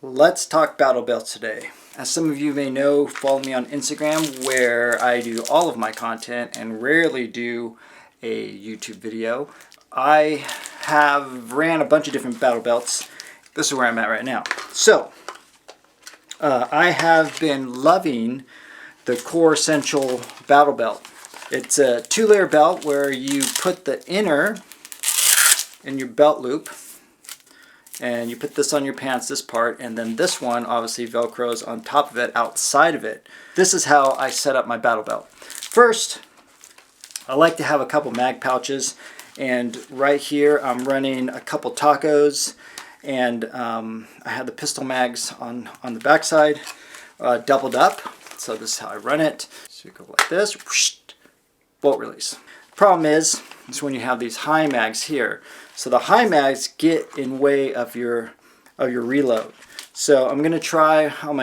Let's talk battle belts today. As some of you may know, follow me on Instagram where I do all of my content and rarely do a YouTube video. I have ran a bunch of different battle belts. This is where I'm at right now. So, I have been loving the Core Essential battle belt. It's a 2-layer belt where you put the inner in your belt loop, and you put this on your pants, this part, and then this one obviously velcros on top of it, outside of it. This is how I set up my battle belt. First, I like to have a couple mag pouches, and right here I'm running a couple tacos, and I have the pistol mags on the back side, doubled up. So this is how I run it. So you go like this, whoosh, bolt release. Problem is when you have these high mags here. So the high mags get in way of your reload. So I'm going to try on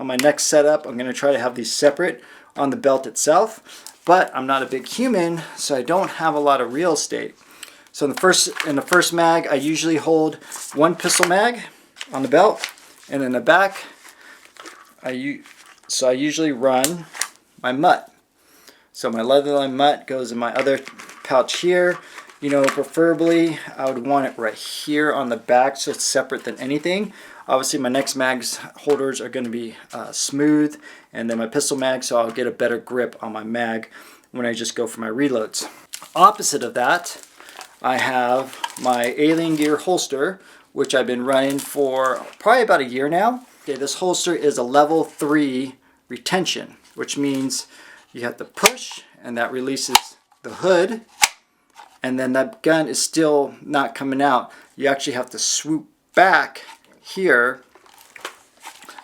my next setup, I'm going to try to have these separate on the belt itself, but I'm not a big human, so I don't have a lot of real estate. So in the first mag, I usually hold one pistol mag on the belt, and in the back, I usually run my mutt. So my leatherline mutt goes in my other pouch here. You know, preferably I would want it right here on the back so it's separate than anything. Obviously my next mag's holders are going to be smooth, and then my pistol mag, so I'll get a better grip on my mag when I just go for my reloads. Opposite of that, I have my Alien Gear holster, which I've been running for probably about a year now. Okay, this holster is a level 3 retention, which means you have to push and that releases the hood, and then that gun is still not coming out. You actually have to swoop back here,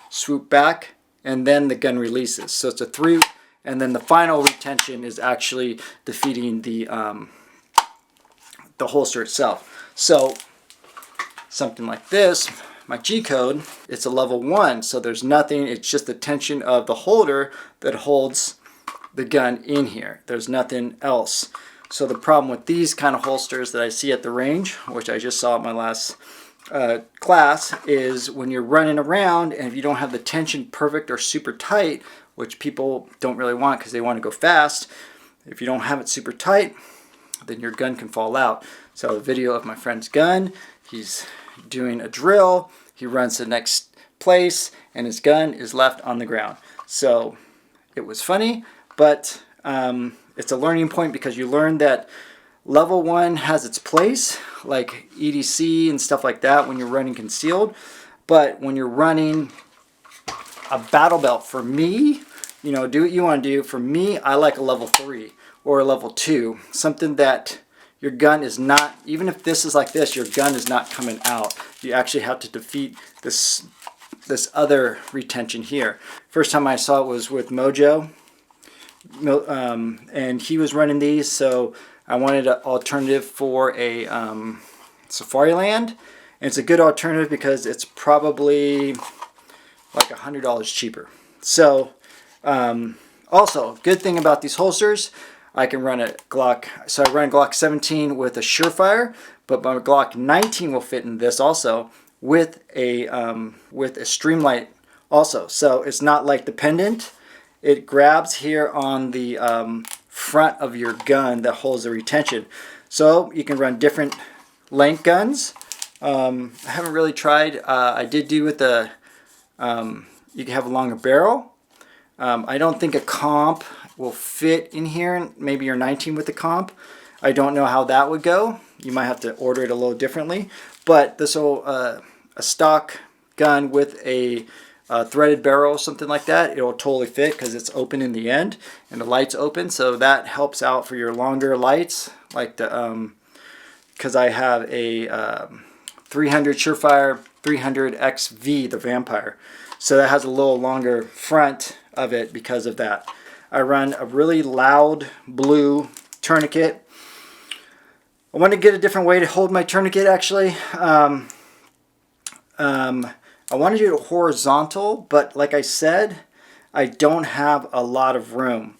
swoop back, and then the gun releases. So it's a 3, and then the final retention is actually defeating the holster itself. So something like this, my G-code, it's a level 1, so there's nothing, it's just the tension of the holder that holds the gun in here. There's nothing else. So the problem with these kind of holsters that I see at the range, which I just saw at my last class, is when you're running around and if you don't have the tension perfect or super tight, which people don't really want because they want to go fast, if you don't have it super tight, then your gun can fall out. So a video of my friend's gun, he's doing a drill, he runs to the next place, and his gun is left on the ground. So it was funny, but it's a learning point because you learn that level 1 has its place, like EDC and stuff like that when you're running concealed. But when you're running a battle belt, for me, you know, do what you want to do. For me, I like a level 3 or a level 2, something that your gun is not, even if this is like this, your gun is not coming out. You actually have to defeat this other retention here. First time I saw it was with Mojo, and he was running these, so I wanted an alternative for a Safariland, and it's a good alternative because it's probably like $100 cheaper. So also, good thing about these holsters, I can run a Glock, so I run a Glock 17 with a Surefire, but my Glock 19 will fit in this also with a Streamlight also. So it's not like the pendant. It grabs here on the front of your gun that holds the retention. So you can run different length guns. I haven't really tried. I did do with the, you can have a longer barrel. I don't think a comp will fit in here. Maybe your 19 with the comp. I don't know how that would go. You might have to order it a little differently. But this will, a stock gun with a threaded barrel, something like that, it'll totally fit because it's open in the end and the light's open, so that helps out for your longer lights, like the because I have a 300 Surefire 300 XV, the Vampire, so that has a little longer front of it because of that. I run a really loud blue tourniquet. I want to get a different way to hold my tourniquet actually. I want to do it horizontal, but like I said, I don't have a lot of room.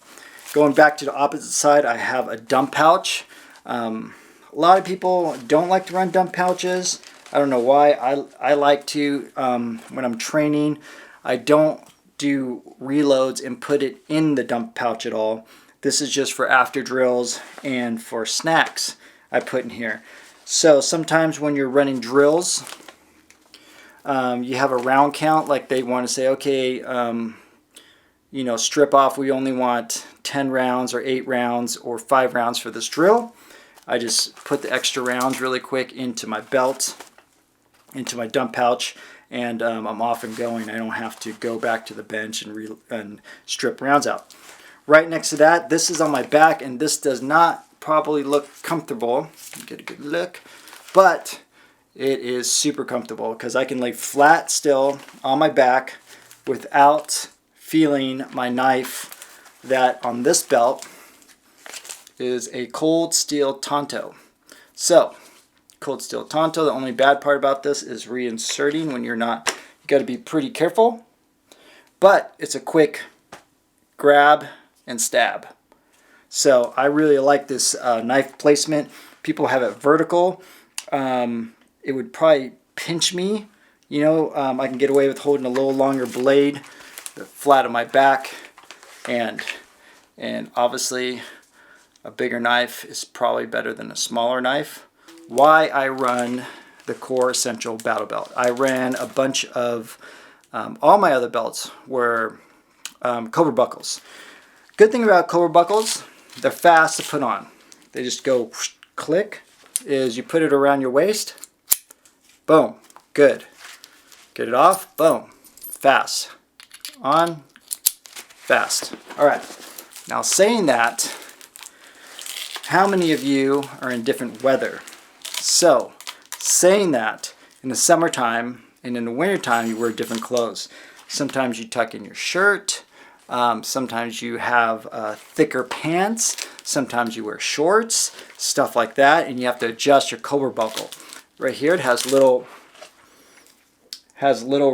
Going back to the opposite side, I have a dump pouch. A lot of people don't like to run dump pouches. I don't know why. I like to, when I'm training, I don't do reloads and put it in the dump pouch at all. This is just for after drills and for snacks I put in here. So sometimes when you're running drills, you have a round count, like they want to say, okay, you know, strip off, we only want 10 rounds or 8 rounds or 5 rounds for this drill. I just put the extra rounds really quick into my belt, into my dump pouch, and I'm off and going. I don't have to go back to the bench and strip rounds out. Right next to that, this is on my back, and this does not probably look comfortable. Get a good look, but it is super comfortable because I can lay flat still on my back without feeling my knife. That on this belt is a Cold Steel Tonto. So, Cold Steel Tonto, the only bad part about this is reinserting when you're not, you got to be pretty careful, but it's a quick grab and stab. So I really like this knife placement. People have it vertical. It would probably pinch me. You know, I can get away with holding a little longer blade, the flat of my back, and obviously a bigger knife is probably better than a smaller knife. Why I run the Core Essential Battle Belt. I ran a bunch of, all my other belts were Cobra buckles. Good thing about Cobra buckles, they're fast to put on. They just go click, is you put it around your waist, boom, good. Get it off, boom, fast. On, fast. All right, now saying that, how many of you are in different weather? So, saying that, in the summertime and in the wintertime, you wear different clothes. Sometimes you tuck in your shirt. Sometimes you have thicker pants. Sometimes you wear shorts, stuff like that, and you have to adjust your Cobra buckle. Right here, it has little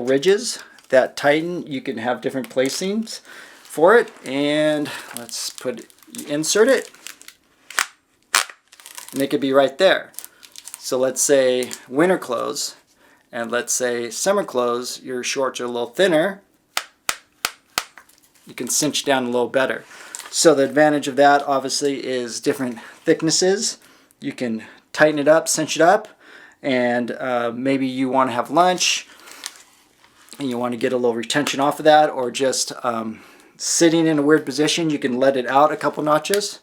ridges that tighten. You can have different placings for it, and let's insert it, and it could be right there. So let's say winter clothes, and let's say summer clothes, your shorts are a little thinner, you can cinch down a little better. So the advantage of that obviously is different thicknesses. You can tighten it up, cinch it up, and maybe you want to have lunch and you want to get a little retention off of that, or just sitting in a weird position, you can let it out a couple notches.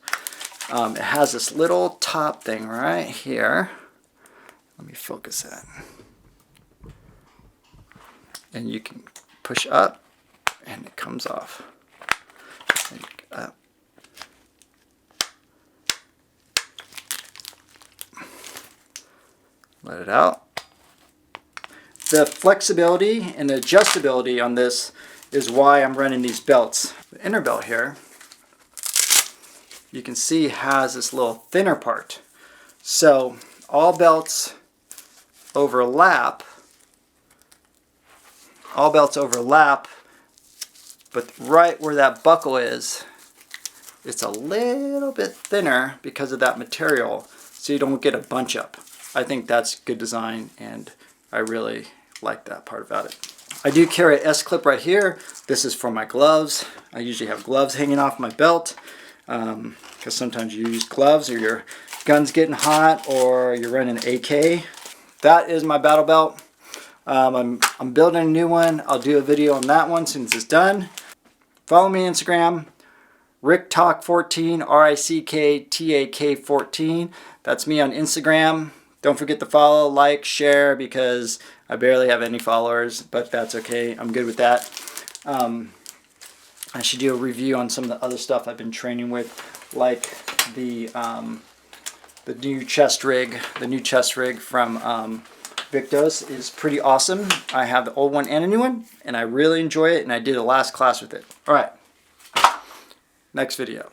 It has this little top thing right here. Let me focus that. And you can push up and it comes off. Up. Let it out. The flexibility and the adjustability on this is why I'm running these belts. The inner belt here, you can see, has this little thinner part. So all belts overlap, but right where that buckle is, it's a little bit thinner because of that material, so you don't get a bunch up. I think that's good design, and I really like that part about it. I do carry an S-clip right here. This is for my gloves. I usually have gloves hanging off my belt, because sometimes you use gloves or your gun's getting hot or you're running AK. That is my battle belt. I'm building a new one. I'll do a video on that one since it's done. Follow me on Instagram, RickTalk14, RickTak14. That's me on Instagram. Don't forget to follow, like, share, because I barely have any followers, but that's okay. I'm good with that. I should do a review on some of the other stuff I've been training with, like the new chest rig. The new chest rig from Victos is pretty awesome. I have the old one and a new one, and I really enjoy it, and I did a last class with it. All right, next video.